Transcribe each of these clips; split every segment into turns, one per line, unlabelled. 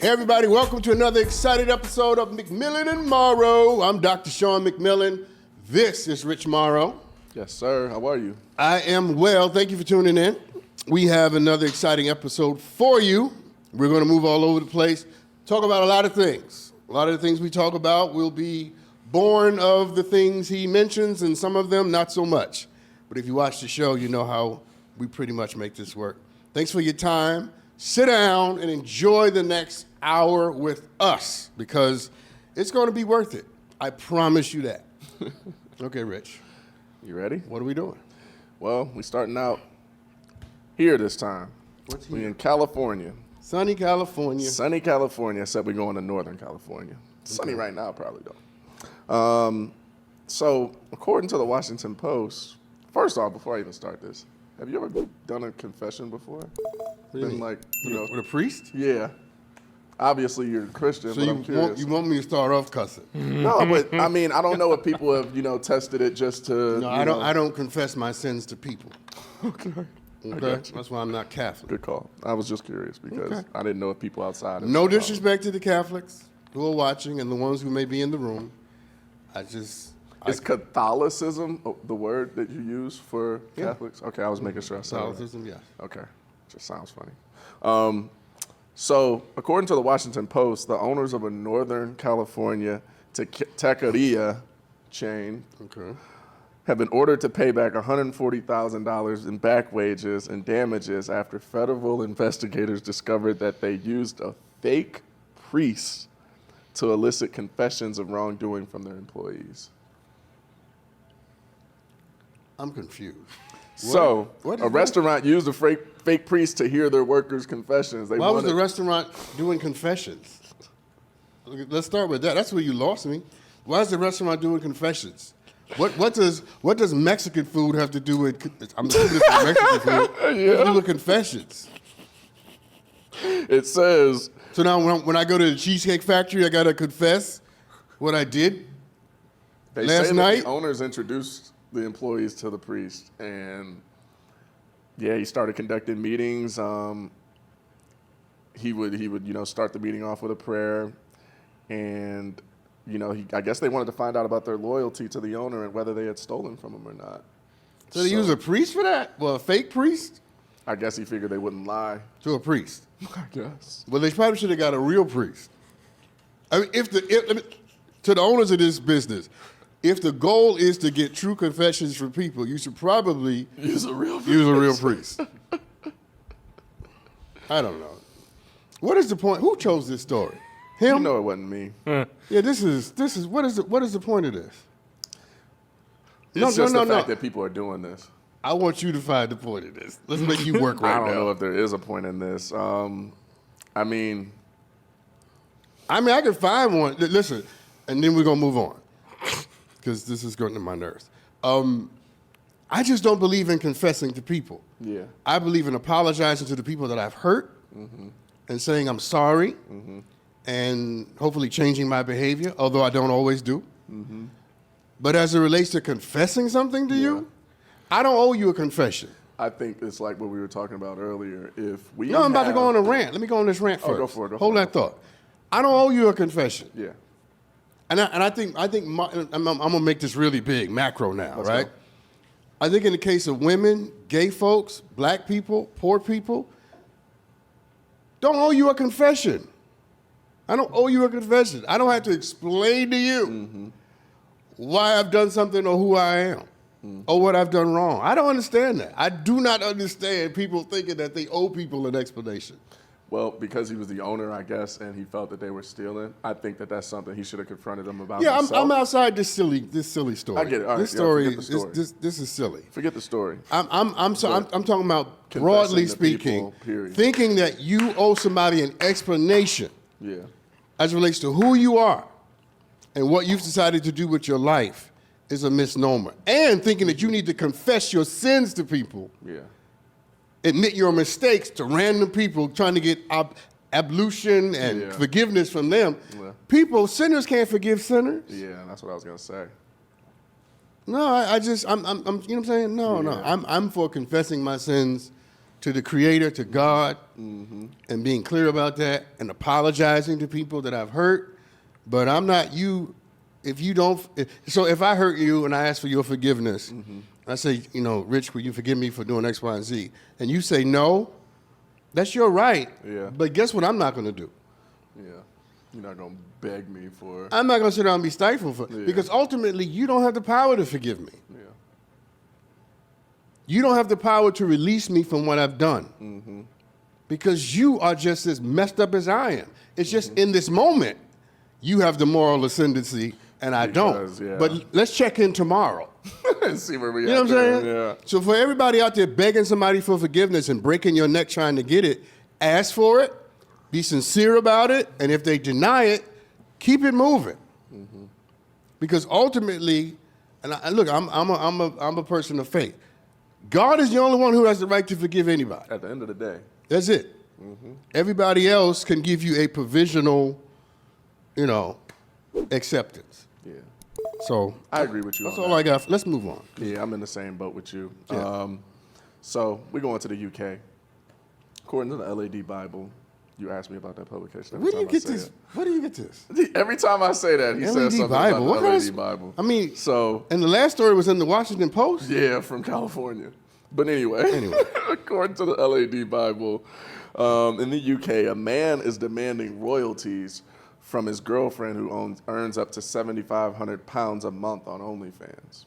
Hey everybody, welcome to another exciting episode of McMillan Morrow. I'm Dr. Sean McMillan. This is Rich Morrow.
Yes, sir. How are you?
I am well. Thank you for tuning in. We have another exciting episode for you. We're going to move all over the place, talk about a lot of things. A lot of the things we talk about will be born of the things he mentions, and some of them not so much. But if you watch the show, you know how we pretty much make this work. Thanks for your time. Sit down and enjoy the next hour with us because it's going to be worth it. I promise you that. Okay, Rich.
You ready?
What are we doing?
Well, we're starting out here this time.
What's here?
We're in California.
Sunny California.
Sunny California, except we're going to Northern California. Sunny right now, probably, though. So, according to the Washington Post, first off, before I even start this, have you ever done a confession before?
What do you mean?
Like,
with a priest?
Yeah. Obviously, you're a Christian,
So
but I'm curious.
you want me to start off cussing?
No, but I mean, I don't know if people have, tested it just to.
No, I don't confess my sins to people.
Okay.
Okay, that's why I'm not Catholic.
Good call. I was just curious because I didn't know if people outside.
No disrespect to the Catholics who are watching and the ones who may be in the room.
Is Catholicism the word that you use for Catholics? Okay, I was making sure I said it.
Catholicism, yes.
Okay, just sounds funny. So, according to the Washington Post, the owners of a Northern California taqueria chain have been ordered to pay back $140,000 in back wages and damages after federal investigators discovered that they used a fake priest to elicit confessions of wrongdoing from their employees.
I'm confused.
So, a restaurant used a fake priest to hear their workers' confessions.
Why was the restaurant doing confessions? Let's start with that. That's where you lost me. Why is the restaurant doing confessions? What does Mexican food have to do with? I'm assuming it's Mexican food. What have to do with confessions?
It says.
So now when I go to the Cheesecake Factory, I gotta confess what I did last night.
The owners introduced the employees to the priest, and he started conducting meetings. He would start the meeting off with a prayer, and I guess they wanted to find out about their loyalty to the owner and whether they had stolen from him or not.
So they use a priest for that? Well, a fake priest?
I guess he figured they wouldn't lie.
To a priest?
I guess.
Well, they probably should have got a real priest. I mean, to the owners of this business, if the goal is to get true confessions from people, you should probably
use a real
priest. I don't know. What is the point? Who chose this story? Him?
You know it wasn't me.
Yeah, this is what is the point of this?
It's just the fact that people are doing this.
I want you to find the point of this. Let's make you work right now.
I don't know if there is a point in this. I mean,
I can find one. Listen, and then we're gonna move on because this is getting to my nerves. I just don't believe in confessing to people.
Yeah.
I believe in apologizing to the people that I've hurt and saying I'm sorry and hopefully changing my behavior, although I don't always do. But as it relates to confessing something to you, I don't owe you a confession.
I think it's like what we were talking about earlier.
I'm about to go on a rant. Let me go on this rant first.
Go for it.
Hold that thought. I don't owe you a confession.
Yeah.
And I think I'm gonna make this really big, macro now,
Let's
right?
go.
I think in the case of women, gay folks, black people, poor people, don't owe you a confession. I don't owe you a confession. I don't have to explain to you why I've done something or who I am or what I've done wrong. I don't understand that. I do not understand people thinking that they owe people an explanation.
Well, because he was the owner, I guess, and he felt that they were stealing, I think that that's something he should have confronted them about.
Yeah,
himself.
I'm outside this silly story.
I get it. All right,
this story,
forget the story.
This is silly.
Forget the story.
I'm talking about broadly speaking, thinking that you owe somebody an explanation as it relates to who you are and what you've decided to do with your life is a misnomer. And thinking that you need to confess your sins to people.
Yeah.
Admit your mistakes to random people trying to get ablution and forgiveness from them. Yeah. Sinners can't forgive sinners.
Yeah, that's what I was gonna say.
No, I'm you know what I'm saying? No. I'm for confessing my sins to the Creator, to God, and being clear about that and apologizing to people that I've hurt. But I'm not you if you don't. So if I hurt you and I ask for your forgiveness, I say, Rich, will you forgive me for doing X, Y, and Z? And you say no, that's your right.
Yeah.
But guess what I'm not going to do?
Yeah. You're not going to beg me for...
I'm not going to sit down and be stifled for because ultimately you don't have the power to forgive me.
Yeah.
You don't have the power to release me from what I've done because you are just as messed up as I am. It's just in this moment, you have the moral ascendancy and I don't.
Yeah.
But let's check in tomorrow.
And see where we are.
You know what I'm saying?
Yeah.
So for everybody out there begging somebody for forgiveness and breaking your neck trying to get it, ask for it, be sincere about it, and if they deny it, keep it moving. Because ultimately, look, I'm a person of faith. God is the only one who has the right to forgive anybody.
At the end of the day.
That's it. Everybody else can give you a provisional, acceptance.
Yeah.
So
I agree with you.
That's all I got. Let's move on.
Yeah, I'm in the same boat with you.
Yeah.
So we're going to the UK. According to the LAD Bible, you asked me about that publication.
Where do you get this? Where do you get this?
Every time I say that, he says something
Bible.
about the LAD Bible.
I mean,
so
and the last story was in the Washington Post.
Yeah, from California. But anyway. According to the LAD Bible, in the UK, a man is demanding royalties from his girlfriend who earns up to £7,500 a month on OnlyFans.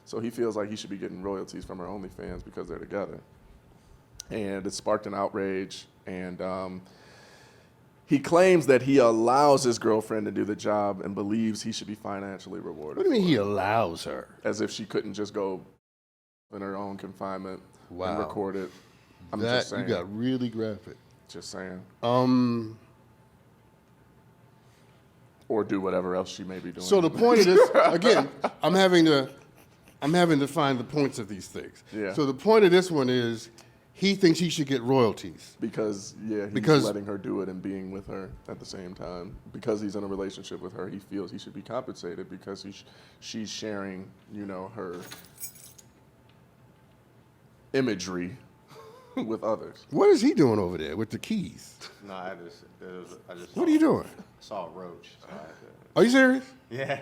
So he feels like he should be getting royalties from her OnlyFans because they're together. And it sparked an outrage, and he claims that he allows his girlfriend to do the job and believes he should be financially rewarded.
What do you mean he allows her?
As if she couldn't just go in her own confinement and record it. I'm just saying.
You got really graphic.
Just saying. Or do whatever else she may be doing.
So the point of this, again, I'm having to find the points of these things.
Yeah.
So the point of this one is he thinks he should get royalties.
Because he's letting her do it and being with her at the same time. Because he's in a relationship with her, he feels he should be compensated because she's sharing, her imagery with others.
What is he doing over there with the keys?
No, I just.
What are you doing?
Saw a roach. So I had to,
Are you serious?
yeah.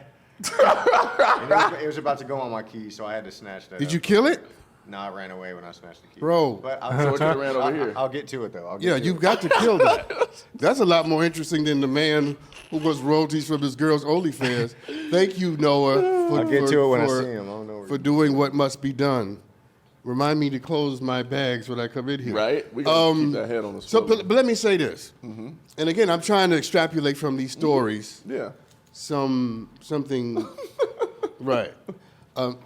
And it was about to go on my key, so I had to snatch that.
Did
up.
you kill it?
No, I ran away when I snatched the key.
Bro.
But
So it could've ran over here.
I'll get to it though.
You've got to kill that. That's a lot more interesting than the man who was royalties from his girl's OnlyFans. Thank you, Noah,
I'll get to it when I see him. I don't know.
for doing what must be done. Remind me to close my bags when I come in here.
Right? We got to keep that head on the
So,
swivel.
but let me say this. And again, I'm trying to extrapolate from these stories
Yeah.
something, right,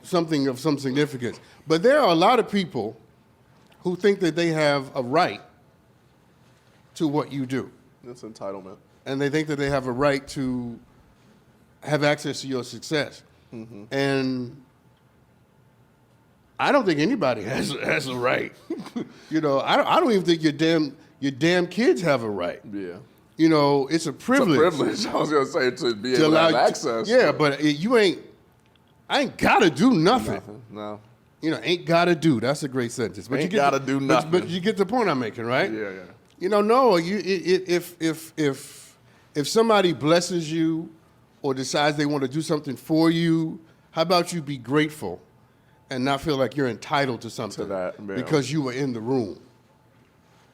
something of some significance. But there are a lot of people who think that they have a right to what you do.
It's entitlement.
And they think that they have a right to have access to your success. And I don't think anybody has a right. I don't even think your damn kids have a right.
Yeah.
It's a privilege.
It's a privilege. I was going to say to be able to have access.
Yeah, but I ain't got to do nothing.
No.
Ain't got to do. That's a great sentence. But
Ain't gotta do nothing.
But you get the point I'm making, right?
Yeah.
No, if somebody blesses you or decides they want to do something for you, how about you be grateful and not feel like you're entitled to something because you were in the room?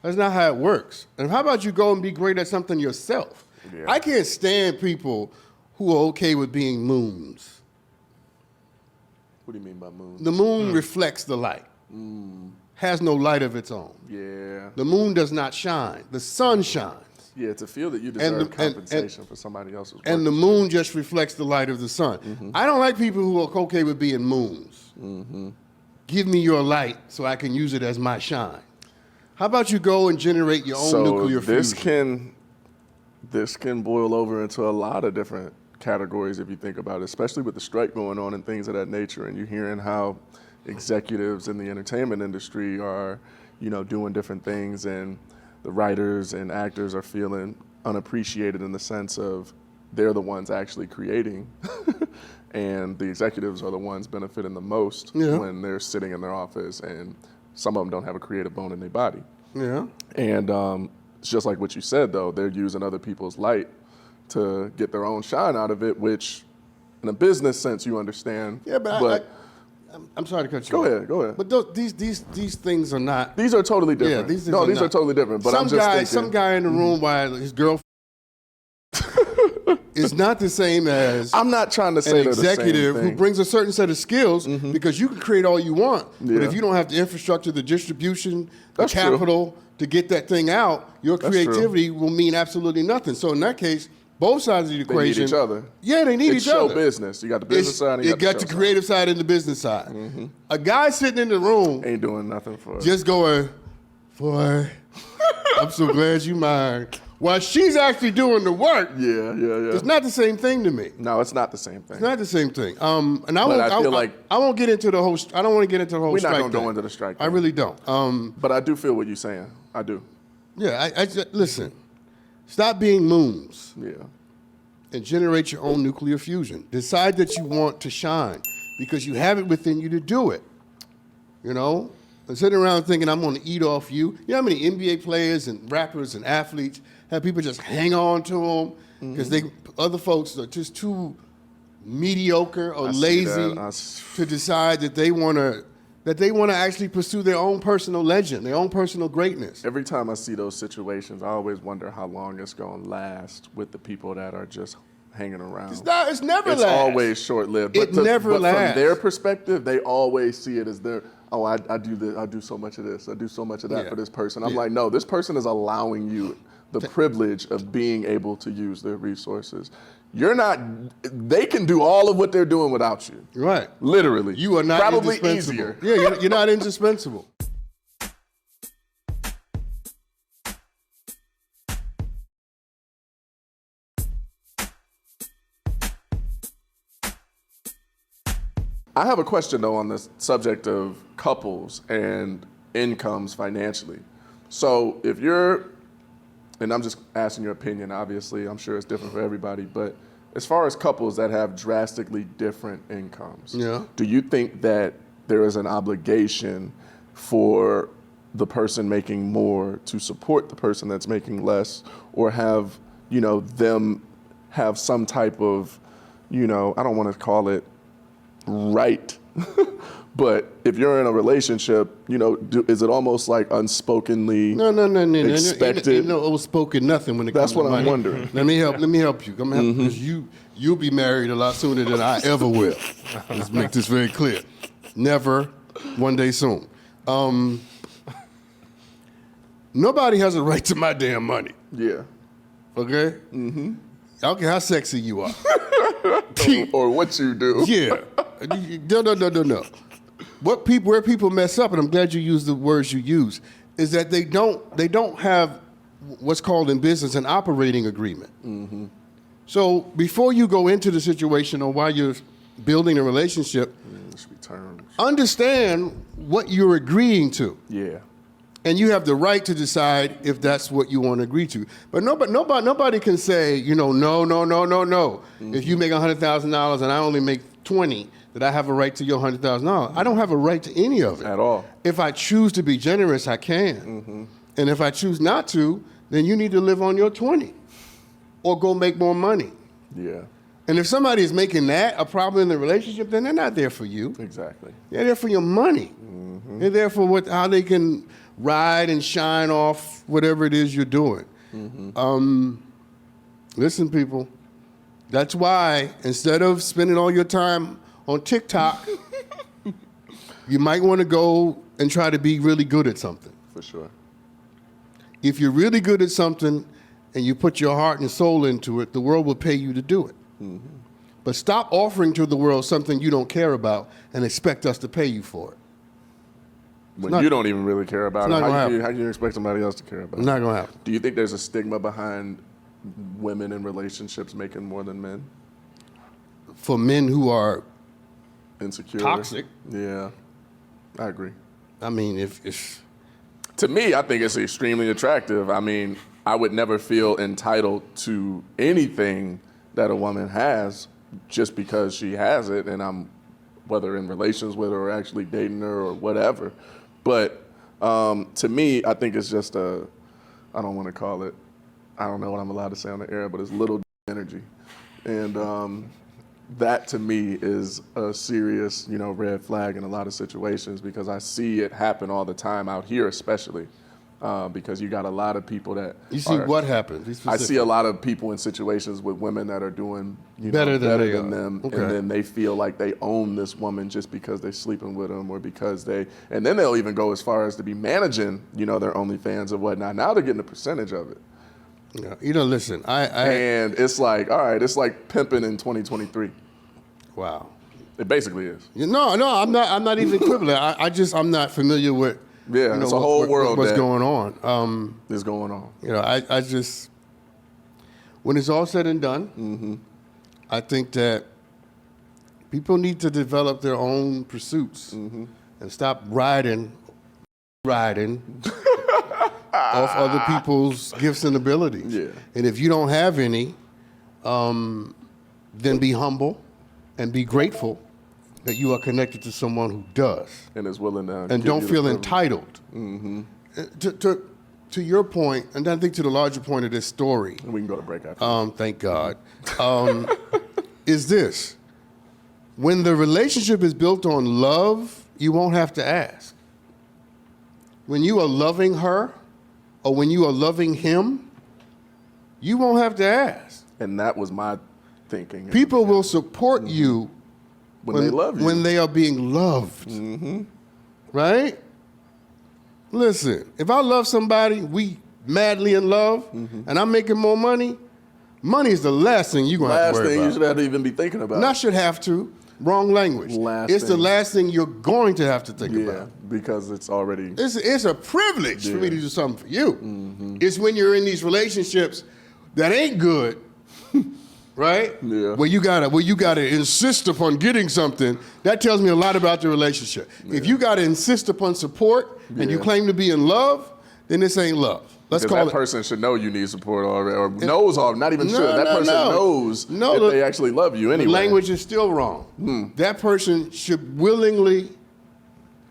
That's not how it works. And how about you go and be great at something yourself?
Yeah.
I can't stand people who are okay with being moons.
What do you mean by moon?
The moon reflects the light. Has no light of its own.
Yeah.
The moon does not shine. The sun shines.
Yeah, to feel that you deserve compensation for somebody else's work.
And the moon just reflects the light of the sun. I don't like people who are okay with being moons. Give me your light so I can use it as my shine. How about you go and generate your own nuclear fusion?
This can boil over into a lot of different categories if you think about it, especially with the strike going on and things of that nature. And you're hearing how executives in the entertainment industry are, doing different things, and the writers and actors are feeling unappreciated in the sense of they're the ones actually creating and the executives are the ones benefiting the most when they're sitting in their office and some of them don't have a creative bone in their body.
Yeah.
And it's just like what you said, though. They're using other people's light to get their own shine out of it, which in a business sense, you understand.
Yeah, but I'm sorry to cut you off.
Go ahead.
But these things are not.
These are totally different.
Yeah, these
are
not.
totally different. But
some guy in the room while his girlfriend is not the same as
I'm not trying to say
an executive who brings a certain set of skills because you can create all you want.
Yeah.
But if you don't have the infrastructure, the distribution, the
That's
capital to get that thing out, your
That's
creativity will mean absolutely nothing. So in that case, both sides of the equation.
They need each other.
Yeah, they need
It's
each other.
show business. You got the business side and you
got the creative side and the business side. A guy sitting in the room
ain't doing nothing for it.
just going, boy, I'm so glad you mine. While she's actually doing the work.
Yeah.
It's not the same thing to me.
No, it's not the same thing.
It's not the same thing. And I won't get into the whole. I don't want to get into the whole.
We're
strike
not gonna
thing.
go into the strike
I
thing.
really don't.
But I do feel what you're saying. I do.
Yeah. I just, listen. Stop being moons
Yeah.
and generate your own nuclear fusion. Decide that you want to shine because you have it within you to do it. You know, and sitting around thinking I'm going to eat off you. You know how many NBA players and rappers and athletes have people just hang on to them because other folks are just too mediocre or lazy to decide that they want to actually pursue their own personal legend, their own personal greatness.
Every time I see those situations, I always wonder how long it's going to last with the people that are just hanging around.
It's never
It's
lasts.
always short-lived.
It never
but
lasts.
From their perspective, they always see it as I do this, I do so much of this, I do so much of that for this person. I'm like, no, this person is allowing you the privilege of being able to use their resources. They can do all of what they're doing without you.
Right.
Literally.
You are not
probably
indispensable.
easier.
Yeah, you're not indispensable.
I have a question, though, on the subject of couples and incomes financially. So if you're, and I'm just asking your opinion, obviously, I'm sure it's different for everybody, but as far as couples that have drastically different incomes, do you think that there is an obligation for the person making more to support the person that's making less, or have, them have some type of, I don't want to call it right, but if you're in a relationship, is it almost like unspokenly expected?
No, unspoken nothing when it comes
That's
to
what I'm
money.
wondering.
Let me help you. Because you'll be married a lot sooner than I ever will. Let's make this very clear. Never, one day soon. Nobody has a right to my damn money.
Yeah.
Okay? I don't care how sexy you are.
Or what you do.
Yeah. No. Where people mess up, and I'm glad you used the words you use, is that they don't have what's called in business an operating agreement. So before you go into the situation or while you're building a relationship, understand what you're agreeing to.
Yeah.
And you have the right to decide if that's what you want to agree to. But nobody can say, no. If you make $100,000 and I only make 20, that I have a right to your $100,000. I don't have a right to any of it.
At all.
If I choose to be generous, I can. And if I choose not to, then you need to live on your 20 or go make more money.
Yeah.
And if somebody is making that a problem in the relationship, then they're not there for you.
Exactly.
They're there for your money. They're there for how they can ride and shine off whatever it is you're doing. Listen, people, that's why instead of spending all your time on TikTok, you might want to go and try to be really good at something.
For sure.
If you're really good at something and you put your heart and soul into it, the world will pay you to do it. But stop offering to the world something you don't care about and expect us to pay you for it.
When you don't even really care about it, how do you expect somebody else to care about it?
It's not going to happen.
Do you think there's a stigma behind women in relationships making more than men?
For men who are
insecure,
toxic.
Yeah, I agree.
I mean, if
to me, I think it's extremely attractive. I mean, I would never feel entitled to anything that a woman has just because she has it, and I'm whether in relations with her or actually dating her or whatever. But To me, I think it's just I don't want to call it, I don't know what I'm allowed to say on the air, but it's little energy. And that to me is a serious, red flag in a lot of situations because I see it happen all the time out here, especially because you got a lot of people that
You see what happens?
I see a lot of people in situations with women that are doing
better than
them,
Okay.
and then they feel like they own this woman just because they're sleeping with them or because and then they'll even go as far as to be managing, their OnlyFans or whatnot. Now they're getting a percentage of it.
Yeah. Listen,
And it's like, all right, it's like pimping in 2023.
Wow.
It basically is.
No, I'm not even quibbling. I'm not familiar with.
Yeah, it's a whole world
what's
that
going on.
is going on.
I just, when it's all said and done, I think that people need to develop their own pursuits and stop riding off other people's gifts and abilities.
Yeah.
And if you don't have any, then be humble and be grateful that you are connected to someone who does.
And is willing to.
And don't feel entitled. To your point, and I think to the larger point of this story.
And we can go to break after.
Thank God. Is this. When the relationship is built on love, you won't have to ask. When you are loving her, or when you are loving him, you won't have to ask.
And that was my thinking.
People will support you
when they love you.
When they are being loved. Right? Listen, if I love somebody, we madly in love, and I'm making more money, money is the last thing you're going to have to worry about.
Last thing you should have to even be thinking about.
Not should have to. Wrong language. It's the last thing you're going to have to think about.
Yeah, because it's already.
It's a privilege for me to do something for you. It's when you're in these relationships that ain't good, right?
Yeah.
Where you gotta insist upon getting something. That tells me a lot about the relationship. Yeah. If you gotta insist upon support and you claim to be in love, then this ain't love. Let's call
that
it.
person should know you need support already, or knows already. Not even sure. That person knows that they actually love you anyway.
The language is still wrong. That person should willingly.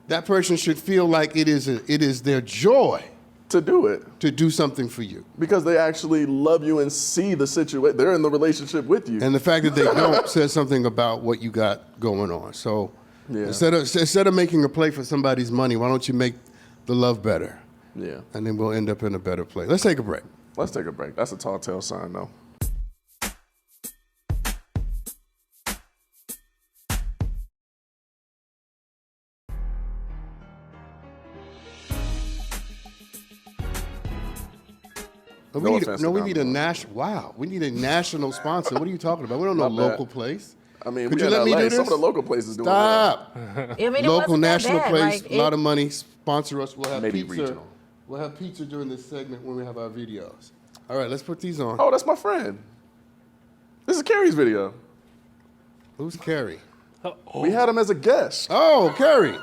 That person should feel like it is their joy
to do it,
to do something for you,
because they actually love you and see the situation. They're in the relationship with you,
and the fact that they don't says something about what you got going on. So instead of making a play for somebody's money, why don't you make the love better?
Yeah.
And then we'll end up in a better place. Let's take a break.
Let's take a break. That's a tall tale sign, though.
We need a national. Wow, we need a national sponsor. What are you talking about? We don't know a local place.
I mean,
could you let me do this?
Some of the local places do it.
Stop.
I mean,
Local, national place,
like,
a lot of money. Sponsor us. We'll have
maybe
pizza.
Regional.
We'll have pizza during this segment when we have our videos. All right, let's put these on.
Oh, that's my friend. This is Carrie's video.
Who's Carrie?
We had him as a guest.
Oh, Carrie.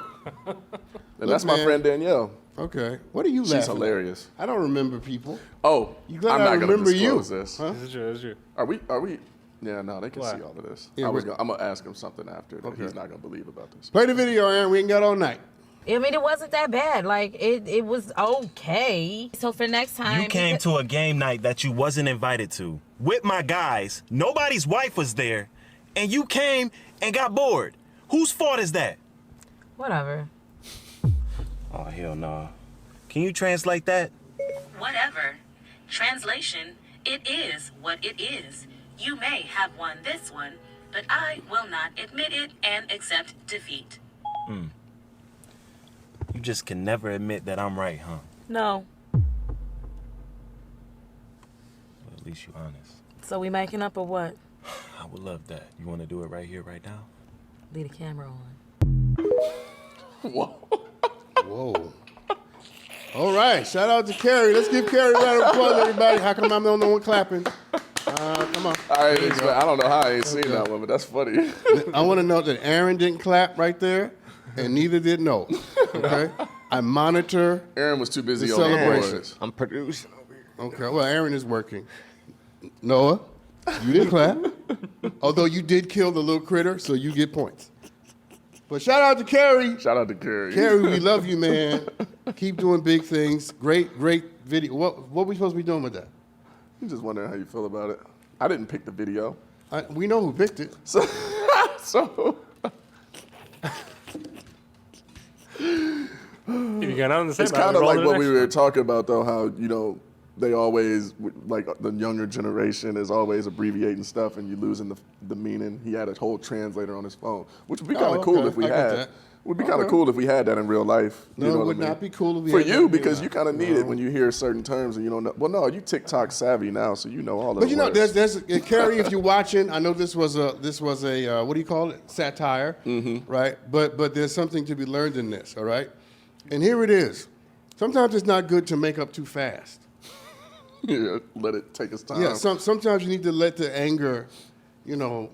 And that's my friend Danielle.
Okay. What are you laughing
She's hilarious.
at? I don't remember people.
Oh,
You glad
I'm
I
not going to
remember
disclose
you.
this.
Huh?
This is true.
Are we? Yeah, no, they can see all of this.
Yeah,
I'm going to ask him something after that he's not going to believe about this.
Play the video, Aaron. We ain't got all night.
I mean, it wasn't that bad. Like, it was okay. So for next time...
You came to a game night that you wasn't invited to. With my guys. Nobody's wife was there. And you came and got bored. Whose fault is that?
Whatever.
Oh, hell no. Can you translate that?
Whatever. Translation, it is what it is. You may have won this one, but I will not admit it and accept defeat.
You just can never admit that I'm right, huh?
No.
Well, at least you're honest.
So we making up or what?
I would love that. You want to do it right here, right now?
Leave the camera on.
Whoa.
Whoa. All right. Shout out to Carrie. Let's give Carrie a round of applause, everybody. How come I'm the only one clapping? Come on.
I don't know how I ain't seen that one, but that's funny.
I want to note that Aaron didn't clap right there, and neither did Noah. Okay? I monitor.
Aaron was too busy
The
on the
celebration.
boards.
I'm producing over here.
Okay, well, Aaron is working. Noah, you didn't clap. Although you did kill the little critter, so you get points. But shout out to Carrie.
Shout out to Carrie.
Carrie, we love you, man. Keep doing big things. Great video. What we supposed to be doing with that?
I'm just wondering how you feel about it. I didn't pick the video.
We know who picked it.
So
If you got nothing to say
it's
about
kind
it,
of
roll
like
to the
what
next
we were
one.
talking about, though, how, they always, like the younger generation is always abbreviating stuff and you losing the meaning. He had a whole translator on his phone, which would be kind of cool if we
I get
had.
that.
Would be kind of cool if we had that in real life.
No,
you know
it
what
would
I mean?
not be cool if we
For
had that
you,
in real
because
life.
you kind of need it when you hear certain terms and you don't know. Well, no, you TikTok savvy now, so you know all of
But
the
there's Carrie, if you're watching, I know this was a what do you call it? Satire, right? But there's something to be learned in this, all right? And here it is. Sometimes it's not good to make up too fast.
Yeah, let it take its time.
Yeah, sometimes you need to let the anger, do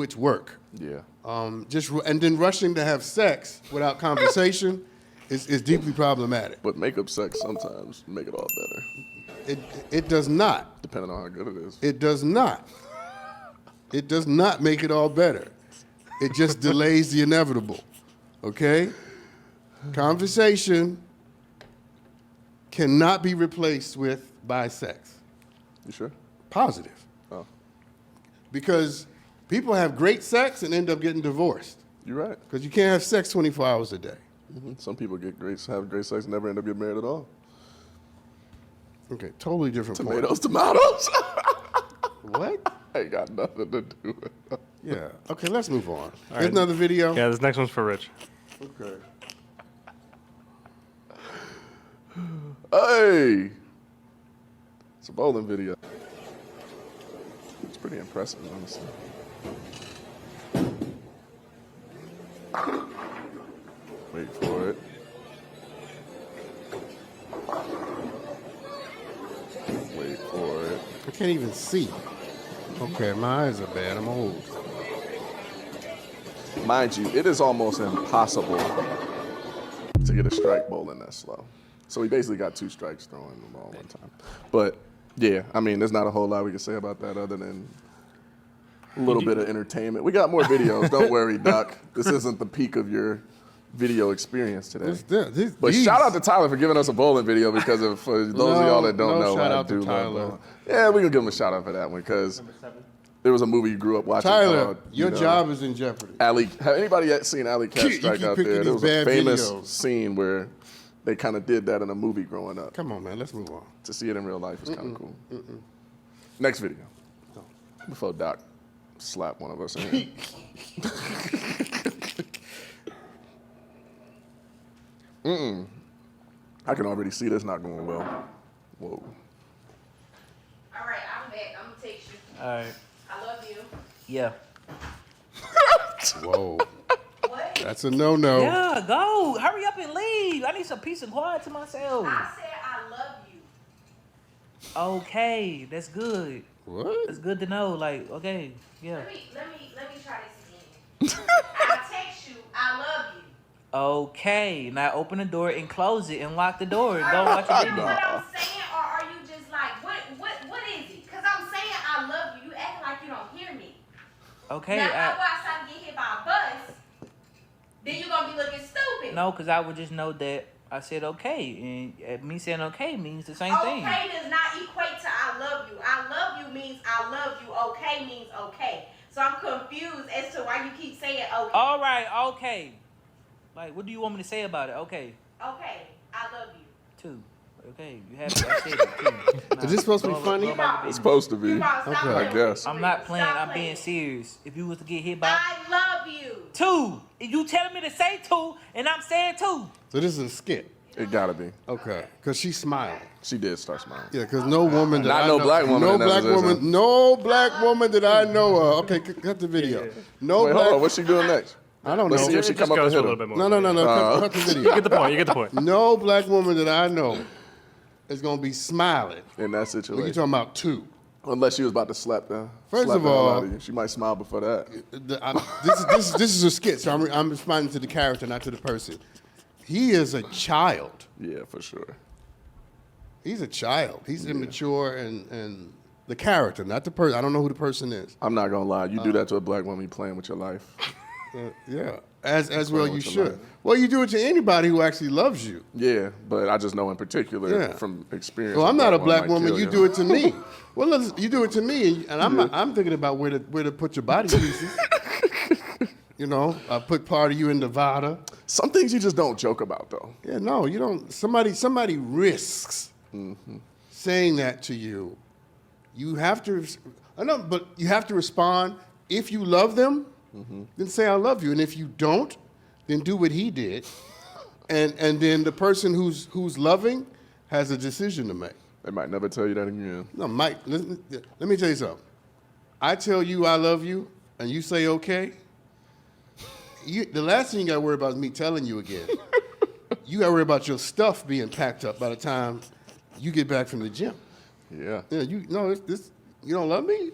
its work.
Yeah.
And then rushing to have sex without conversation is deeply problematic.
But makeup sex sometimes make it all better,
It does not.
depending on how good it is.
It does not. It does not make it all better. It just delays the inevitable. Okay? Conversation cannot be replaced by sex.
You sure?
Positive.
Oh,
Because people have great sex and end up getting divorced.
you're right.
Because you can't have sex 24 hours a day.
Some people have great sex, and never end up getting married at all.
Okay, totally different point.
Tomatoes.
What?
Ain't got nothing to do with it.
Yeah. Okay, let's move on. Here's
right.
another video.
Yeah, this next one's for Rich.
Okay.
Hey! It's a bowling video. It's pretty impressive, honestly. Wait for it. Wait for it.
I can't even see. Okay, my eyes are bad. I'm old.
Mind you, it is almost impossible to get a strike bowling that slow. So he basically got 2 strikes throwing them all one time. But yeah, I mean, there's not a whole lot we can say about that other than a little bit of entertainment. We got more videos. Don't worry, Doc. This isn't the peak of your video experience today. But shout out to Tyler for giving us a bowling video because for those of y'all that don't know,
shout
I
out to
do love
Tyler.
bowling. Yeah, we can give him a shout out for that one because there was a movie you grew up watching.
Tyler,
called,
your job is in jeopardy.
Have anybody yet seen Alley Cat
You
Strike
keep
out
picking
there? There
these
was a
bad
famous
videos.
scene where they kind of did that in a movie growing up.
Come on, man. Let's move on.
To see it in real life is kind of cool. Next video. Before Doc slap one of us in. I can already see this not going well. Whoa.
All right, I'm back. I'm gonna text you.
All right.
I love you.
Yeah.
Whoa.
What?
That's a no-no.
Yeah, go. Hurry up and leave. I need some peace and quiet to myself.
I said I love you.
Okay, that's good.
What?
That's good to know. Like, okay, yeah.
Let me try this again. I text you. I love you.
Okay, now open the door and close it and lock the door and go watch your
What
video.
I'm saying, or are you just like, what is it? Because I'm saying I love you. You acting like you don't hear me.
Okay,
Now if I go outside and get hit by a bus, then you're going to be looking stupid.
no, because I would just know that I said okay, and me saying okay means the same thing.
Okay does not equate to I love you. I love you means I love you. Okay means okay. So I'm confused as to why you keep saying okay.
All right, okay. Like, what do you want me to say about it? Okay,
Okay, I love you.
two. Okay, you have it. I said it, two. Nah,
Is this supposed to be
go
funny?
about your
It's
business.
supposed to be.
You gotta stop
Okay.
playing
I
with
guess.
me.
I'm not playing.
Stop
I'm being
playing.
serious. If you was to get hit by
I love you.
two, you telling me to say two, and I'm saying two.
So this is a skit.
It gotta be.
Okay. Because she's smiling.
She did start smiling.
Yeah, because no woman that
Not
I
no
know,
black woman
no
in that
black
position.
woman, no black woman that I know of. Okay, cut the video. No
Wait,
black.
hold on. What's she doing next?
I don't
Let's
know.
see if she
It
come
just
up and
goes for a
hit
little
him.
bit more.
No. Cut the
You
video.
get the point. You get the point.
No black woman that I know is gonna be smiling.
In that
What you
situation.
talking about? Two.
Unless she was about to slap the
First
slap
of
the hell
all-
out of you. She might smile before that.
This is a skit, so I'm responding to the character, not to the person. He is a child.
Yeah, for sure.
He's a child. He's immature and The character, not the person. I don't know who the person is.
I'm not gonna lie. You do that to a black woman, you playing with your life.
Yeah, as well you
with your
should.
life.
Well, you do it to anybody who actually loves you.
Yeah, but I just know in particular
Yeah.
from experience.
Well, I'm not a black
might
woman.
kill
You do it to me. Well, listen, you do it to me, and I'm thinking about where to put your body pieces. You know, I put part of you in Nevada.
Some things you just don't joke about, though.
Yeah, no, you don't. Somebody risks saying that to you. You have to. I know, but you have to respond. If you love them, then say I love you, and if you don't, then do what he did, and then the person who's loving has a decision to make.
They might never tell you that again.
No, Mike, let me tell you something. I tell you I love you, and you say okay. The last thing you got to worry about is me telling you again. You got to worry about your stuff being packed up by the time you get back from the gym.
Yeah.
Yeah, you don't love me?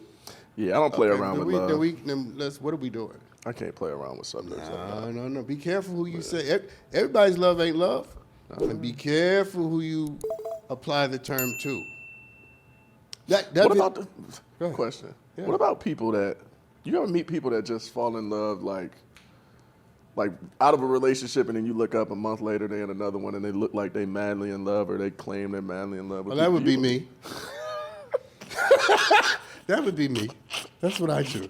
Yeah, I don't play
Okay,
around
then
with love.
then what are we doing?
I can't play around with subjects like that.
No. Be careful who you say. Everybody's love ain't love. And be careful who you apply the term to.
What about
Go
the
ahead.
question?
Yeah.
What about people that you ever meet people that just fall in love like out of a relationship and then you look up a month later they're in another one and they look like they madly in love or they claim they're madly in love with
Well, that
you?
would be me. That would be me. That's what I do.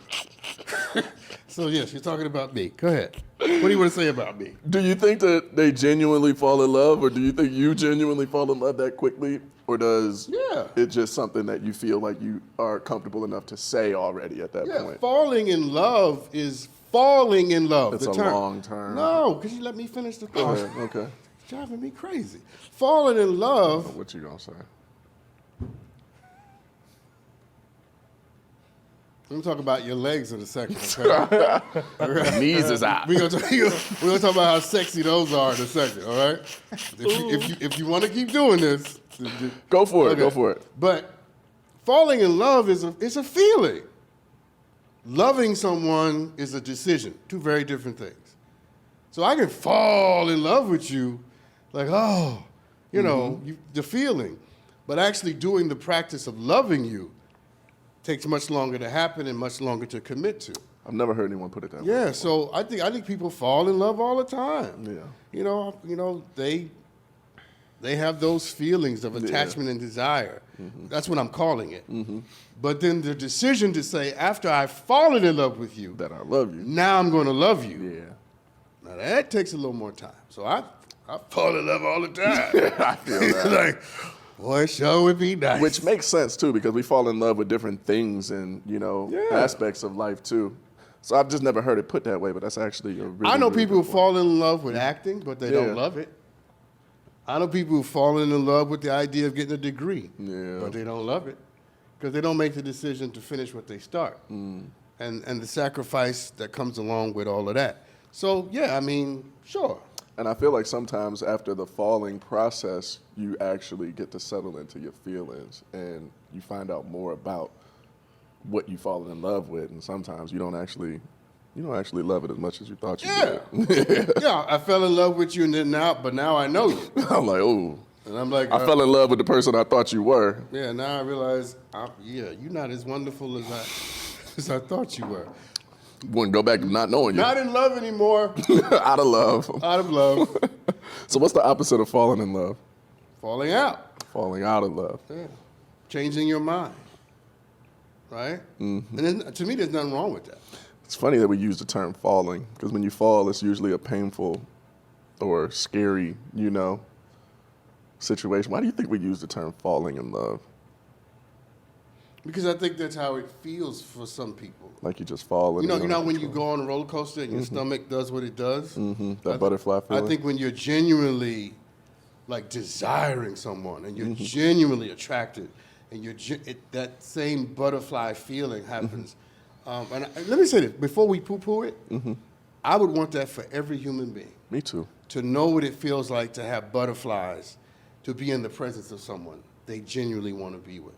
So yes, you're talking about me. Go ahead. What do you want to say about me?
Do you think that they genuinely fall in love, or do you think you genuinely fall in love that quickly, or does it just something that you feel like you are comfortable enough to say already at that point?
Falling in love is falling in love.
It's
the
a
term.
long term.
No, because you let me finish the
Go
thought.
ahead. Okay.
It's driving me crazy. Falling in love.
What you gonna say?
Let me talk about your legs in a second. Okay?
Knees is out.
We're gonna talk about how sexy those are in a second. All right. If you want to keep doing this,
Go for it.
okay.
Go for it.
But falling in love is a feeling. Loving someone is a decision. Two very different things. So I can fall in love with you, like the feeling, but actually doing the practice of loving you takes much longer to happen and much longer to commit to.
I've never heard anyone put it that way.
Yeah, so I think people fall in love all the time.
Yeah.
You know, they have those feelings of attachment and desire. That's what I'm calling it. But then the decision to say, after I've fallen in love with you,
That I love you.
now I'm going to love you.
Yeah.
Now that takes a little more time. So I fall in love all the time.
I feel that.
Like, boy, sure would be nice.
Which makes sense too, because we fall in love with different things and aspects of life too. So I've just never heard it put that way, but that's actually a really.
I know
really
people who
good point.
fall in love with acting, but they don't love it. I know people who fall in love with the idea of getting a degree, but they don't love it because they don't make the decision to finish what they start, and the sacrifice that comes along with all of that. So yeah, I mean, sure.
And I feel like sometimes after the falling process, you actually get to settle into your feelings and you find out more about what you've fallen in love with, and sometimes you don't actually love it as much as you thought you did.
Yeah, I fell in love with you, and but now I know you.
I'm like, oh.
And I'm like,
I fell in love with the person I thought you were.
Yeah, now I realize, you're not as wonderful as I thought you were.
Wouldn't go back to not knowing you.
Not in love anymore.
Out of love.
Out of love.
So what's the opposite of falling in love?
Falling out.
Falling out of love.
Yeah. Changing your mind. Right? And then, to me, there's nothing wrong with that.
It's funny that we use the term falling, because when you fall, it's usually a painful or scary, situation. Why do you think we use the term falling in love?
Because I think that's how it feels for some people.
Like you just fall.
You know when you go on a roller coaster and your stomach does what it does?
That butterfly feeling.
I think when you're genuinely like desiring someone and you're genuinely attracted and that same butterfly feeling happens. Let me say this, before we poo-poo it, I would want that for every human being.
Me too.
To know what it feels like to have butterflies, to be in the presence of someone they genuinely want to be with.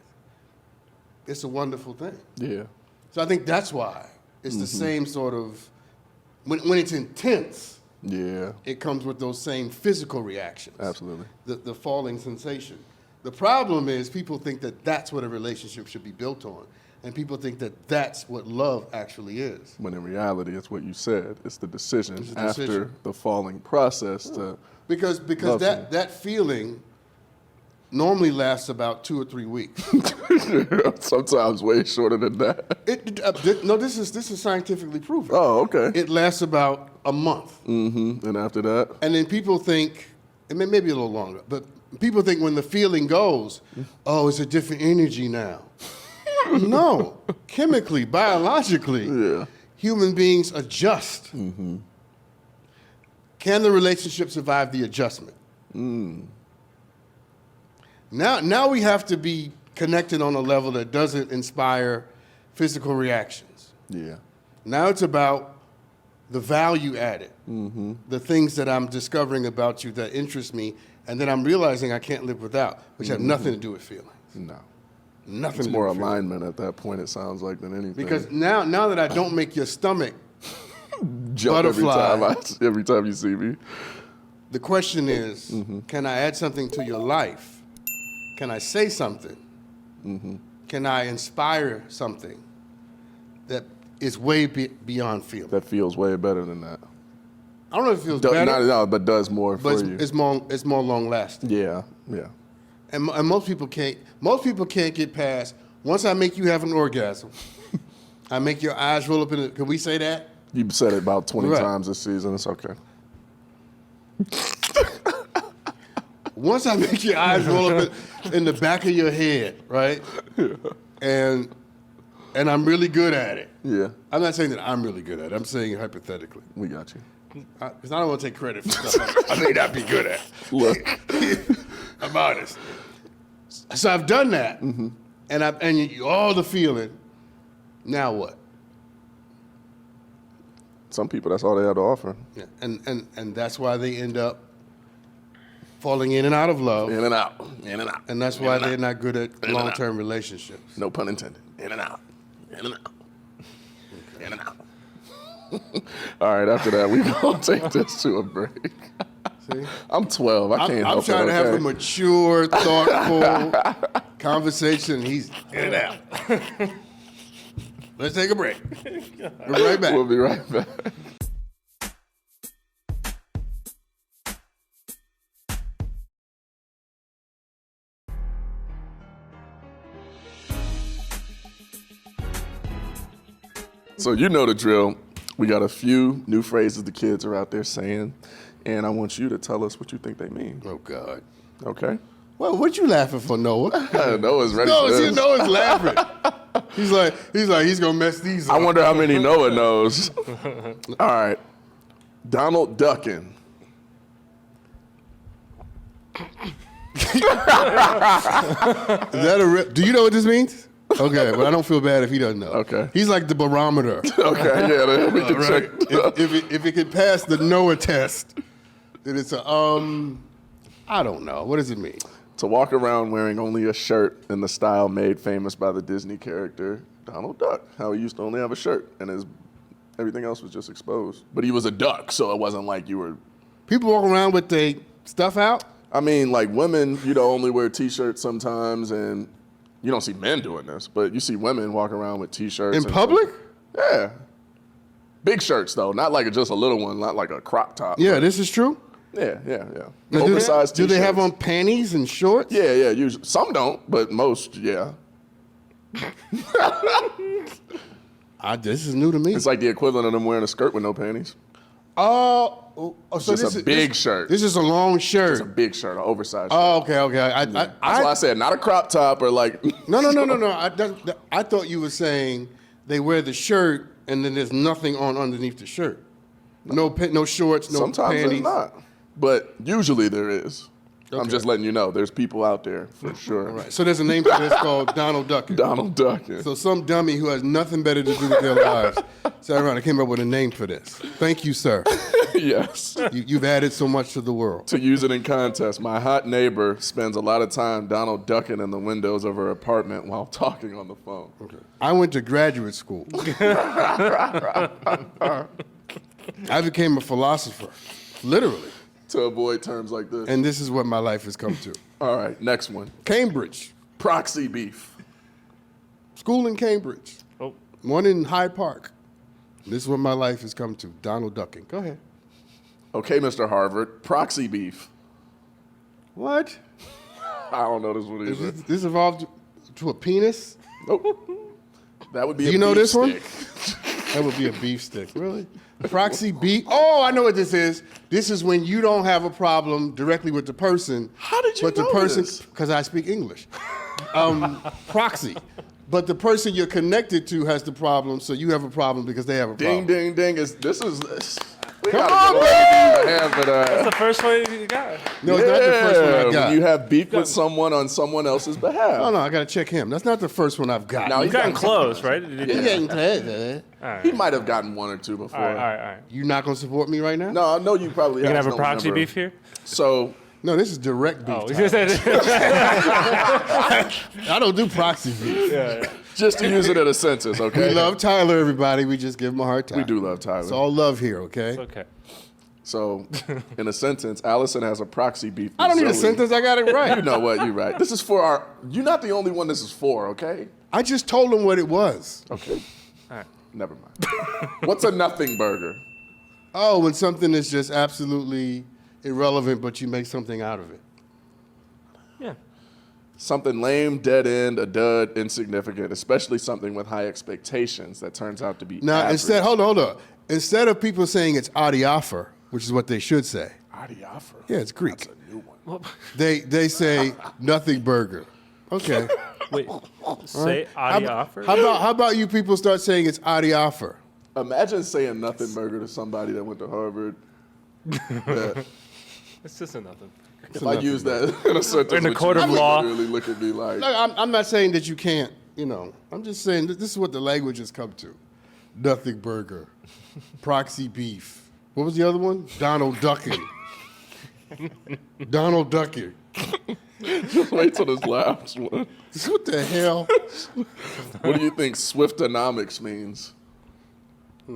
It's a wonderful thing.
Yeah.
So I think that's why it's the same sort of, when it's intense,
Yeah.
it comes with those same physical reactions.
Absolutely.
The falling sensation. The problem is people think that that's what a relationship should be built on. And people think that that's what love actually is.
When in reality, it's what you said. It's the decision,
It's the
after
decision.
the falling process to
Because
love
that feeling normally lasts about 2 or 3 weeks.
sometimes way shorter than that.
This is scientifically proven.
Oh, okay.
It lasts about a month.
And after that,
And then people think, it may be a little longer, but people think when the feeling goes, oh, it's a different energy now. No, chemically, biologically, human beings adjust. Can the relationship survive the adjustment? Now we have to be connected on a level that doesn't inspire physical reactions.
yeah.
Now it's about the value added, the things that I'm discovering about you that interest me, and that I'm realizing I can't live without, which have nothing to do with feelings.
No.
Nothing
It's
to
more
do with feelings.
alignment at that point, it sounds like, than anything.
Because now that I don't make your stomach
jump
butterfly.
every time you see me.
The question is, can I add something to your life? Can I say something? Can I inspire something that is way beyond feeling?
That feels way better than that.
I don't know if it feels better,
But does more
but
for you.
it's more long lasting.
Yeah, yeah.
And most people can't get past, once I make you have an orgasm, I make your eyes roll up in it. Can we say that?
You've said it about 20
Right.
times this season. It's okay.
Once I make your eyes roll up in the back of your head, right? And I'm really good at it.
Yeah,
I'm not saying that I'm really good at it. I'm saying hypothetically.
we got you.
Because I don't want to take credit for stuff I may not be good at.
Look,
I'm honest. So I've done that, and you all the feeling. Now what?
some people, that's all they have to offer.
Yeah. And that's why they end up falling in and out of love,
In and out, in and out.
and that's
in
why
and
they're
out.
not good at
and out.
long-term relationships.
No pun intended. In and out, in and out, in and out. All right, after that, we gonna take this to a break.
See?
I'm 12. I can't
I'm
help
trying
it,
to have
okay?
a mature, thoughtful conversation. He's in and out. Let's take a break. We'll be right back.
We'll be right back. So you know the drill. We got a few new phrases the kids are out there saying, and I want you to tell us what you think they mean.
Oh, God.
Okay?
Well, what you laughing for, Noah?
Noah's ready
No,
for
see,
this.
Noah's laughing. He's like, he's gonna mess these up.
I wonder how many Noah knows. All right. Donald Duckin.
Is that do you know what this means? Okay, but I don't feel bad if he doesn't know.
Okay.
He's like the barometer.
Okay, yeah, we can check.
If it can pass the Noah test, then it's a I don't know. What does it mean?
To walk around wearing only a shirt in the style made famous by the Disney character Donald Duck. How he used to only have a shirt and everything else was just exposed. But he was a duck, so it wasn't like you were.
People walk around with their stuff out.
I mean, like women, only wear T-shirts sometimes, and you don't see men doing this, but you see women walk around with T-shirts.
In
and
public?
Yeah. Big shirts, though. Not like just a little one, not like a crop top.
Yeah, this is true.
Yeah.
Now,
Oversized
do they have
T-shirts.
on panties and shorts?
Yeah, usually. Some don't, but most, yeah.
This is new to me.
It's like the equivalent of them wearing a skirt with no panties.
So
just
this
a
is
big shirt.
This is a long shirt.
It's a big shirt, an oversized shirt.
Oh, okay.
That's why I said not a crop top or like.
No. I thought you were saying they wear the shirt and then there's nothing on underneath the shirt. No shorts, no
Sometimes
panties.
there's not, but usually there is. I'm just letting you know. There's people out there for sure.
All right. So there's a name for this called Donald Duckin.
Donald Duckin.
So some dummy who has nothing better to do with their lives sat around and came up with a name for this. Thank you, sir.
Yes.
You've added so much to the world.
To use it in context, my hot neighbor spends a lot of time Donald Duckin in the windows of her apartment while talking on the phone.
Okay. I went to graduate school. I became a philosopher, literally.
to avoid terms like this.
And this is what my life has come to.
All right, next one.
Cambridge.
Proxy beef.
School in Cambridge.
Oh,
One in Hyde Park. This is what my life has come to. Donald ducking. Go ahead.
Okay, Mr. Harvard. Proxy beef.
What?
I don't know this one either.
This evolved to a penis?
Nope. That would be
Do
a
you know
beef
this one?
stick.
That would be a beef stick. Really? Proxy beef? Oh, I know what this is. This is when you don't have a problem directly with the person.
How did you
but the
know
person,
this?
because I speak English. Proxy. But the person you're connected to has the problem, so you have a problem because they have a
Ding,
problem.
ding, ding. We
Come
gotta
on,
give a hand for that.
that's the first one you got.
No, it's not the first one I
When
got.
you have beef with someone on someone else's behalf.
No, I got to check him. That's not the first one I've got.
Now,
You've gotten close, right?
You're getting close.
He might have gotten one or two before.
All right.
You not going to support me right now?
No, I know you probably
You can
have
have a proxy beef here?
So,
No, this is direct beef.
Oh,
time.
you said
I don't do proxy beef.
just to use it in a sentence, okay?
We love Tyler, everybody. We just give him a hard time.
We do love Tyler.
It's all love here, okay?
okay.
So, in a sentence, Allison has a proxy beef with
I don't need a
Zoe.
sentence. I got it right.
You know what? You're right. This is for our... You're not the only one this is for, okay?
I just told him what it was.
Okay.
All right.
Never mind. What's a nothing burger?
Oh, when something is just absolutely irrelevant, but you make something out of it.
Yeah.
Something lame, dead end, a dud, insignificant, especially something with high expectations that turns out to be
Now,
average.
hold on. Instead of people saying it's adiaphor, which is what they should say.
Adiaphor.
Yeah, it's Greek.
That's a new one.
They say nothing burger. Okay.
Wait. Say
How
adiaphor?
how about you people start saying it's adiaphor?
Imagine saying nothing burger to somebody that went to Harvard. Yeah.
It's just a nothing.
If I use that in a sentence,
In a
would
court
you
of law.
really look at me like,
Look, I'm not saying that you can't, I'm just saying that this is what the language has come to. Nothing burger. Proxy beef. What was the other one? Donald ducking. Donald ducking.
just wait till this last one.
What the hell?
What do you think Swiftonomics means?
I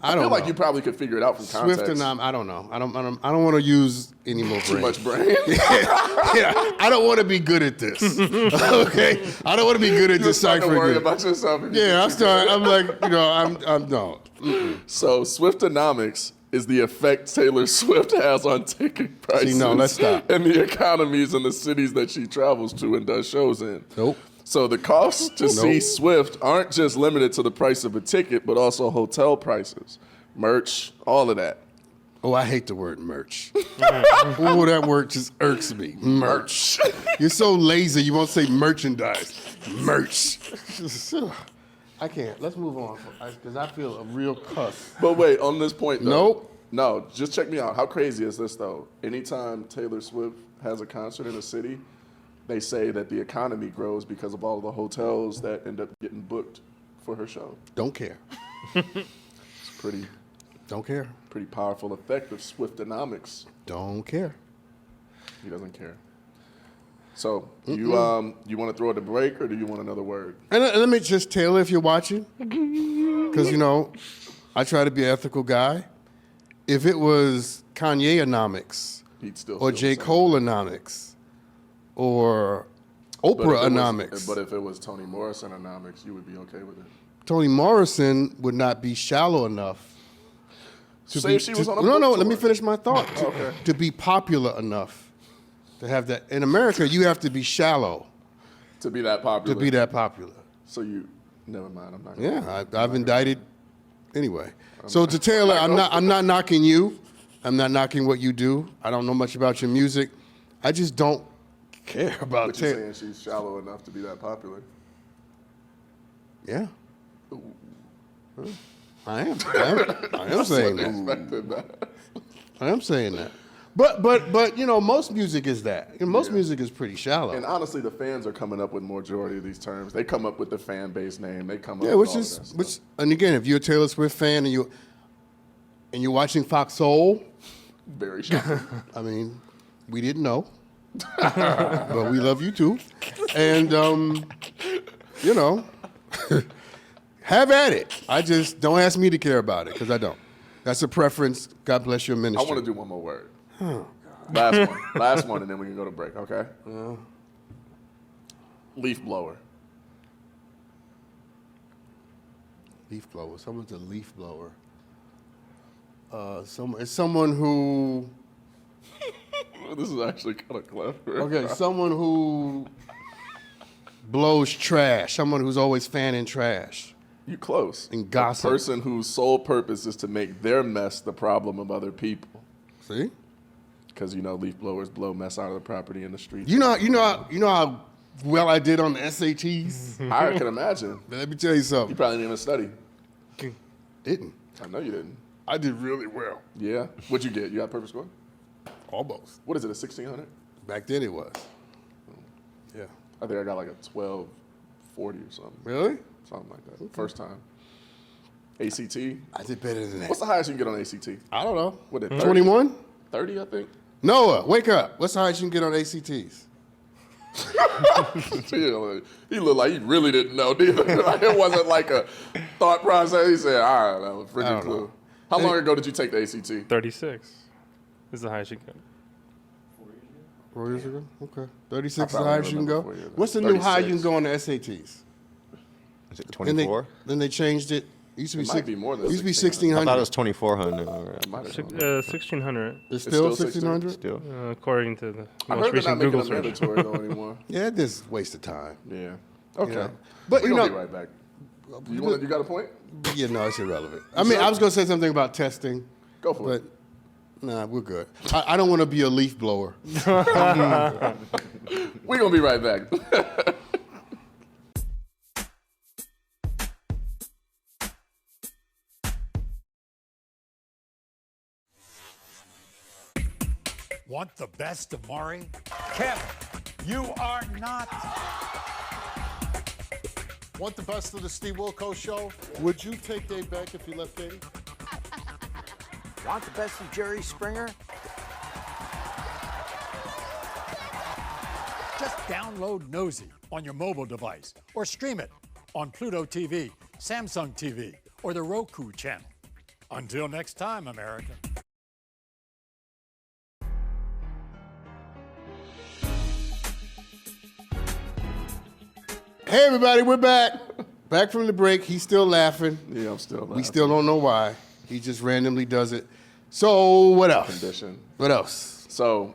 I
don't
feel
know.
like you probably could figure it out from context.
Swift and I don't know. I don't want to use any more brain.
Too much brain.
Yeah, I don't want to be good at this. Okay, I don't want to be good at
You're starting to
deciphering
worry
it.
about yourself. if you
Yeah,
think you're
I'm like, I'm no.
So Swiftonomics is the effect Taylor Swift has on ticket prices
no, let's stop.
and the economies in the cities that she travels to and does shows in.
Nope.
So the costs to see
Nope.
Swift aren't just limited to the price of a ticket, but also hotel prices, merch, all of that.
Oh, I hate the word merch. Oh, that word just irks me. Merch. You're so lazy. You won't say merchandise. Merch. I can't. Let's move on because I feel a real cuss.
But wait, on this point though.
Nope.
No, just check me out. How crazy is this though? Anytime Taylor Swift has a concert in a city, they say that the economy grows because of all the hotels that end up getting booked for her show.
Don't care.
It's pretty
Don't care.
powerful effect of Swiftonomics.
Don't care.
He doesn't care. So you want to throw it a break or do you want another word?
And let me just, Taylor, if you're watching, because, I try to be an ethical guy. If it was Kanye-onomics
He'd still
or
feel
J.
the same.
Cole-onomics or Oprah-onomics,
But if it was Toni Morrison-onomics, you would be okay with it.
Toni Morrison would not be shallow enough to
Say
be...
if she was on a
no,
book
no, let me
tour.
finish my thought.
Okay.
To be popular enough to have that. In America, you have to be shallow
To be that popular.
to be that popular.
So never mind. I'm not.
Yeah, I've indicted. Anyway, so to Taylor, I'm not knocking you. I'm not knocking what you do. I don't know much about your music. I just don't care about
But you're
Taylor.
saying she's shallow enough to be that popular.
Yeah. I am saying that.
Expected that.
I am saying that. But most music is that. Most music is pretty shallow.
And honestly, the fans are coming up with majority of these terms. They come up with the fan base name. They come up
Yeah,
with
which
all
is
of that stuff.
and again, if you're a Taylor Swift fan and you're watching FOXSOUL,
Very shallow.
I mean, we didn't know, but we love you too, and have at it. I just don't ask me to care about it because I don't. That's a preference. God bless your
I
ministry.
want to do one more word. Last one, and then we can go to break, okay? Leaf blower.
Leaf blower. Someone's a leaf blower. It's someone who.
This is actually kind of clever.
Okay, someone who blows trash. Someone who's always fanning trash.
You close.
And gossip.
A person whose sole purpose is to make their mess the problem of other people.
See?
Because leaf blowers blow mess out of the property in the street.
You know how well I did on the SATs.
I can imagine.
Let me tell you
You
something.
probably didn't even study.
Didn't.
I know you didn't.
I did really well.
Yeah. What'd you get? You got a perfect score?
Almost.
What is it? A 1600?
Back then it was. Yeah.
I think I got like a 1240 or something.
Really?
Something like that. First time. ACT.
I did better than that.
What's the highest you can get on ACT?
I don't know.
What did
21?
30, I think.
Noah, wake up. What's the highest you can get on ACTs?
He looked like he really didn't know neither. Like, it wasn't like a thought process. He said, I don't know,
I don't
freaking clue.
know.
How long ago did you take the ACT?
36 is the highest you can.
4 years ago? Okay. 36 is the
probably
highest you can go?
remember 4 years ago.
What's the new high you
36.
can go on the SATs?
Is it
Then they,
24?
then they changed it. It used to be,
It might be more than
used to be
1600.
I thought it
1600.
was 2400.
Might have
Six-
gone up.
1600,
It's still
still
1600?
Still.
according to the
I
most
heard they're not
recent
making
Google
it
search.
mandatory though anymore.
Yeah, this is a waste of time.
Yeah. Okay.
know. But,
We're
you
gonna
know-
be right back. You got a point?
Yeah, no, it's irrelevant. I mean, I was going to say something about testing,
Go for
but
it.
nah, we're good. I don't want to be a leaf blower.
We're gonna be right back.
Want the best of Maury? Kevin, you are not. Want the best of the Steve Wilkos show? Would you take Dave back if you left Katie?
Want the best of Jerry Springer?
Just download Nosy on your mobile device or stream it on Pluto TV, Samsung TV, or the Roku channel. Until next time, America.
Hey, everybody, we're back. Back from the break. He's still laughing.
Yeah, I'm still laughing.
We still don't know why. He just randomly does it. So, what else?
Condition.
What else?
So,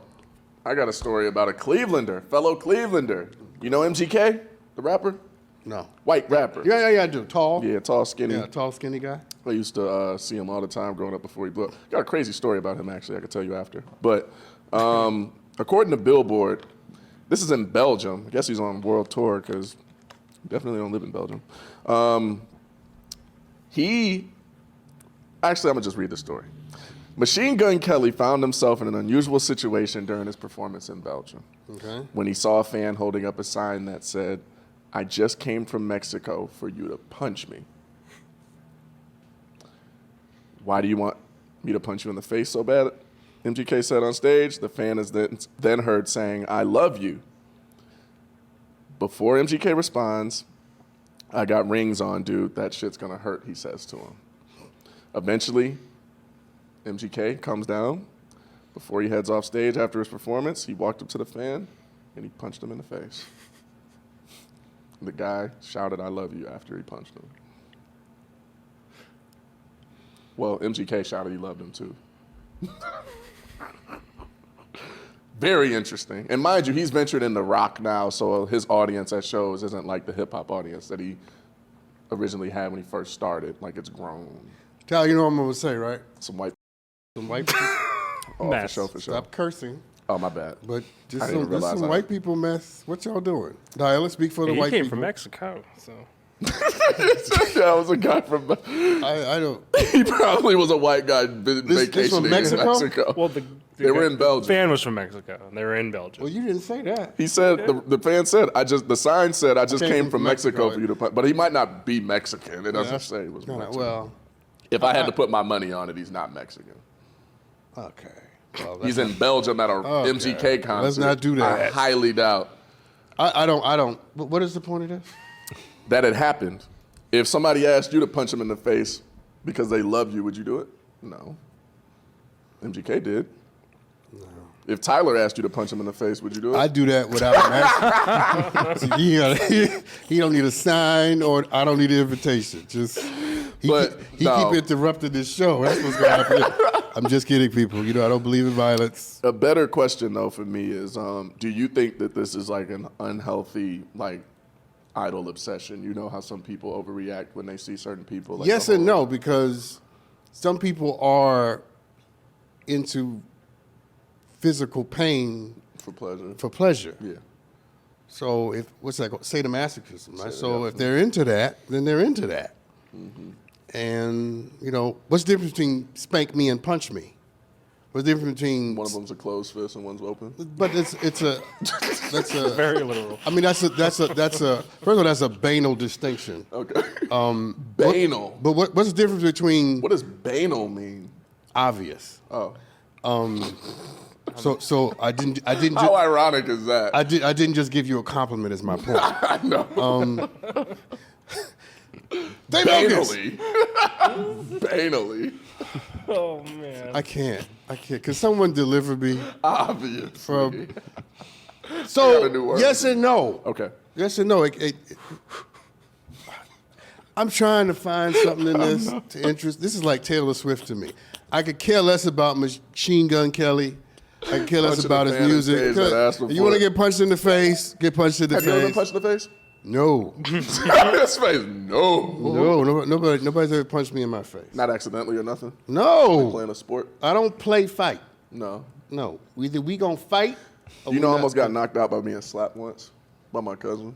I got a story about a Clevelander, fellow Clevelander. You know MGK, the rapper?
No.
White rapper.
Yeah, I do. Tall.
Yeah, tall, skinny.
Yeah, tall, skinny guy.
I used to see him all the time growing up before he blew up. Got a crazy story about him, actually, I could tell you after. But according to Billboard, this is in Belgium. I guess he's on world tour because definitely don't live in Belgium. Actually, I'm going to just read the story. Machine Gun Kelly found himself in an unusual situation during his performance in Belgium.
Okay.
When he saw a fan holding up a sign that said, "I just came from Mexico for you to punch me." "Why do you want me to punch you in the face so bad?" MGK said on stage. The fan is then heard saying, "I love you." Before MGK responds, "I got rings on, dude. That shit's gonna hurt," he says to him. Eventually, MGK comes down. Before he heads off stage after his performance, he walked up to the fan and he punched him in the face. The guy shouted, "I love you," after he punched him. Well, MGK shouted he loved him too. Very interesting. And mind you, he's ventured into rock now, so his audience at shows isn't like the hip hop audience that he originally had when he first started. Like, it's grown.
Tal, you know what I'm going to say, right?
Some white
Some white people.
Oh,
Mess.
for sure.
Stop cursing.
Oh, my bad.
But just
I didn't
some,
realize
some
I-
white people mess. What y'all doing? Dial, let's speak for the
He
white
came
people.
from Mexico, so
Yeah, it was a guy from.
I don't.
He probably was a white guy
This
vacationing
from
in
Mexico?
Mexico.
well, the
They were in Belgium.
fan was from Mexico, and they were in Belgium.
Well, you didn't say that.
He said the fan said, the sign said, "I just came from Mexico
Mexico.
for you to punch." But he might not be Mexican. It doesn't
Yeah,
say he was
no,
Mexican.
well,
If I had to put my money on it, he's not Mexican.
okay. Well,
He's in Belgium at a
Okay.
MGK concert.
Let's not do that.
I highly doubt
I don't. What is the point of this?
that it happened. If somebody asked you to punch him in the face because they love you, would you do it? No. MGK did.
No.
If Tyler asked you to punch him in the face, would you do it?
I do that without him asking. He don't need a sign or I don't need an invitation. Just he keep interrupting this show. That's what's going to happen. I'm just kidding, people. I don't believe in violence.
A better question though for me is, do you think that this is like an unhealthy idol obsession? You know how some people overreact when they see certain people?
Yes and no, because some people are into physical pain
for pleasure.
For pleasure.
Yeah.
So what's that called? Sadomasochism, right? So if they're into that, then they're into that. Mm-hmm. And what's the difference between spank me and punch me? What's the difference between
one of them's a closed fist and one's open?
But that's a
very literal.
I mean that's a first of all that's a banal distinction.
Okay. Banal.
But what's the difference between?
What does banal mean?
Obvious.
Oh.
So I didn't.
How ironic is that?
I didn't just give you a compliment. Is my point.
I know.
Banally.
Banally.
Oh man.
I can't. Can someone deliver me?
Obviously.
So yes and no.
Okay.
Yes and no. I'm trying to find something in this to interest. This is like Taylor Swift to me. I could care less about Machine Gun Kelly. I could care less about his music. You want to get punched in the face? Get punched in the face.
Have you ever been punched in the face?
No.
His face, no.
No, nobody's ever punched me in my face.
Not accidentally or nothing?
No.
Like playing a sport?
I don't play fight.
No.
Either we gonna fight or
I almost got knocked out by being slapped once by my cousin.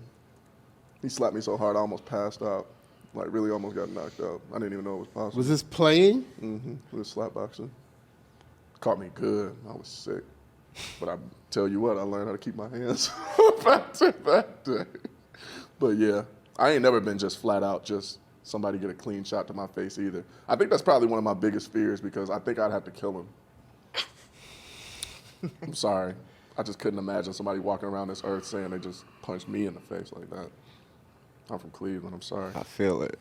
He slapped me so hard I almost passed out. Really almost got knocked out. I didn't even know it was possible.
Was this playing?
Mm-hmm. It was slap boxing. Caught me good. I was sick. But I tell you what, I learned how to keep my hands back to that day. But yeah, I ain't never been just flat out just somebody get a clean shot to my face either. I think that's probably one of my biggest fears because I think I'd have to kill him. I'm sorry. I just couldn't imagine somebody walking around this earth saying they just punched me in the face like that. I'm from Cleveland, I'm sorry.
I feel it.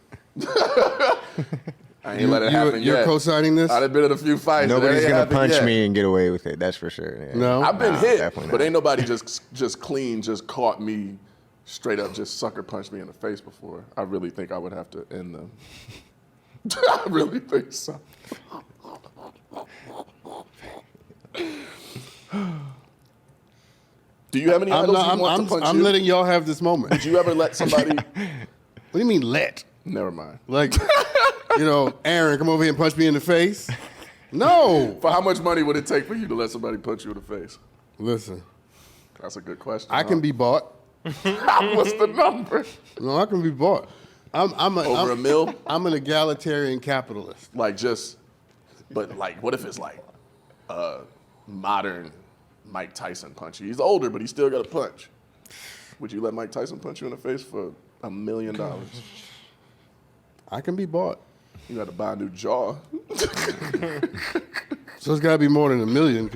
I ain't let it happen yet.
You're co-signing this?
I've been in a few fights.
Nobody's going to punch me and get away with it, that's for sure. Yeah.
No?
I've been hit, but ain't nobody just clean, just caught me straight up, just sucker punched me in the face before. I really think I would have to end them. I really think so. Do you have any idols you want to punch
I'm
you?
letting y'all have this moment.
Did you ever let somebody...
What do you mean let?
Never mind.
Aaron, come over here and punch me in the face? No.
For how much money would it take for you to let somebody punch you in the face?
Listen.
That's a good question.
I can be bought.
What's the number?
No, I can be bought. I'm
Over $1 million?
I'm an egalitarian capitalist.
What if it's modern Mike Tyson punch you? He's older, but he still got a punch. Would you let Mike Tyson punch you in the face for $1 million?
I can be bought.
You got to buy a new jaw.
So it's got to be more than $1 million.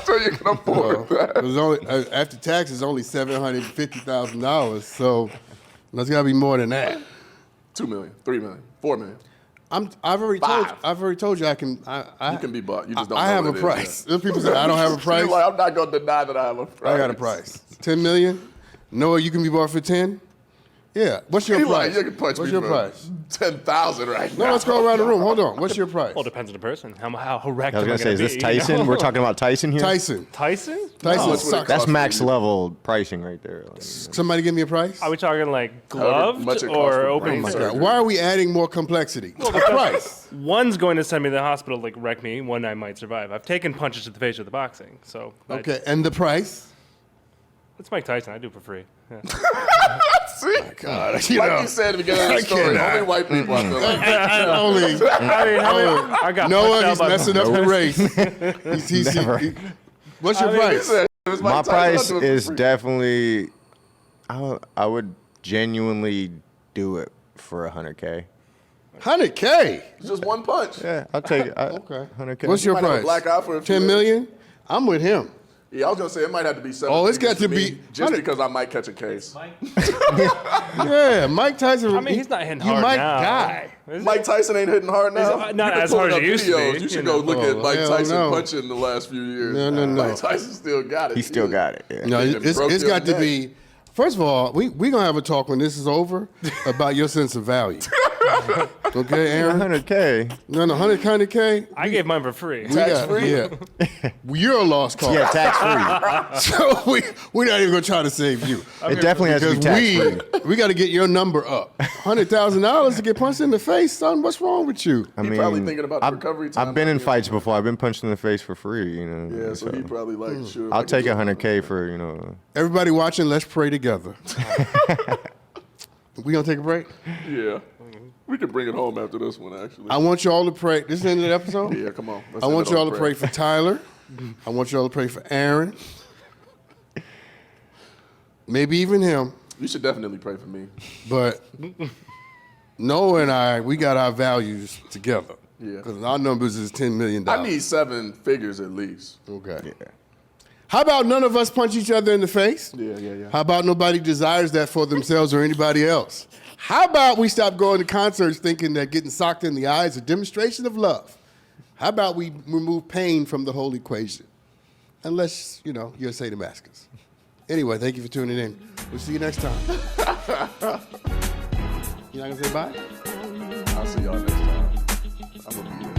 So you can afford that.
It was only, after taxes, only $750,000. So it's got to be more than that.
$2 million, $3 million, $4 million.
I've already told you I can.
You can be bought. You just don't.
I have a price. There's people say I don't have a price.
I'm not going to deny that I have a price.
I got a price. $10 million. Noah, you can be bought for 10. Yeah. What's your price?
You can punch
What's
me
your
for
price?
10,000 right now.
No, let's go around the room. Hold on. What's your price?
Well, it depends on the person. How wrecked
I was going to say, is this Tyson? We're talking about Tyson here?
Tyson.
Tyson?
Sucks.
That's max level pricing right there.
Somebody give me a price.
Are we talking gloved or open?
Why are we adding more complexity? A price.
One's going to send me to the hospital, wreck me. One I might survive. I've taken punches to the face with the boxing. So
okay, and the price?
It's Mike Tyson. I do it for free. Yeah.
See?
Oh my God.
You said at the beginning of the story, only white people I feel like.
I got
Noah, he's messing up the race. What's your price?
My price is definitely, I would genuinely do it for $100K.
$100K?
Just one punch.
Yeah, I'll take it.
Okay.
$100K.
What's your
Might have a
price?
black eye for a few
10 million? I'm with him.
Yeah, I was gonna say it might have to be 7.
Oh, it's
figures
got to
for me,
be-
just because I might catch a case.
Yeah, Mike Tyson.
I mean, he's not hitting
you
hard
might
now.
die.
Mike Tyson ain't hitting hard now.
He's not
You can
as
pull
hard
it
as
up
he used to
videos.
be,
You should
you
go
know.
look at Mike
hell
Tyson
no.
punching in the last few years.
No.
Mike Tyson still got it.
He still got it. Yeah.
No,
Nigga broke
it's
your
got to
neck.
be. First of all, we gonna have a talk when this is over about your sense of value. Okay, Aaron.
100K.
No, 100K.
I gave mine for free.
Tax-free?
Yeah, you're a lost cause.
Yeah, tax free.
So we're not even gonna try to save you.
It definitely has to be
Because
tax free.
we got to get your number up. $100,000 to get punched in the face, son. What's wrong with you?
I
He
mean,
probably thinking about the recovery time.
I've been in fights before. I've been punched in the face for free. You know.
Yeah, so he probably like, sure.
I'll take 100K for
Everybody watching, let's pray together. We gonna take a break?
Yeah. We can bring it home after this one, actually.
I want y'all to pray. This is the end of the episode?
Yeah, come on. Let's
I
end
want
it on
y'all
a
to
prayer.
pray for Tyler. I want y'all to pray for Aaron. Maybe even him.
You should definitely pray for me.
But Noah and I, we got our values together.
Yeah.
Because our numbers is $10 million.
I need 7 figures at least.
Okay. Yeah. How about none of us punch each other in the face?
Yeah.
How about nobody desires that for themselves or anybody else? How about we stop going to concerts thinking that getting socked in the eye is a demonstration of love? How about we remove pain from the whole equation? Unless, you're St. Damascus. Anyway, thank you for tuning in. We'll see you next time. You're not going to say bye?
I'll see y'all next time. I'm gonna be here.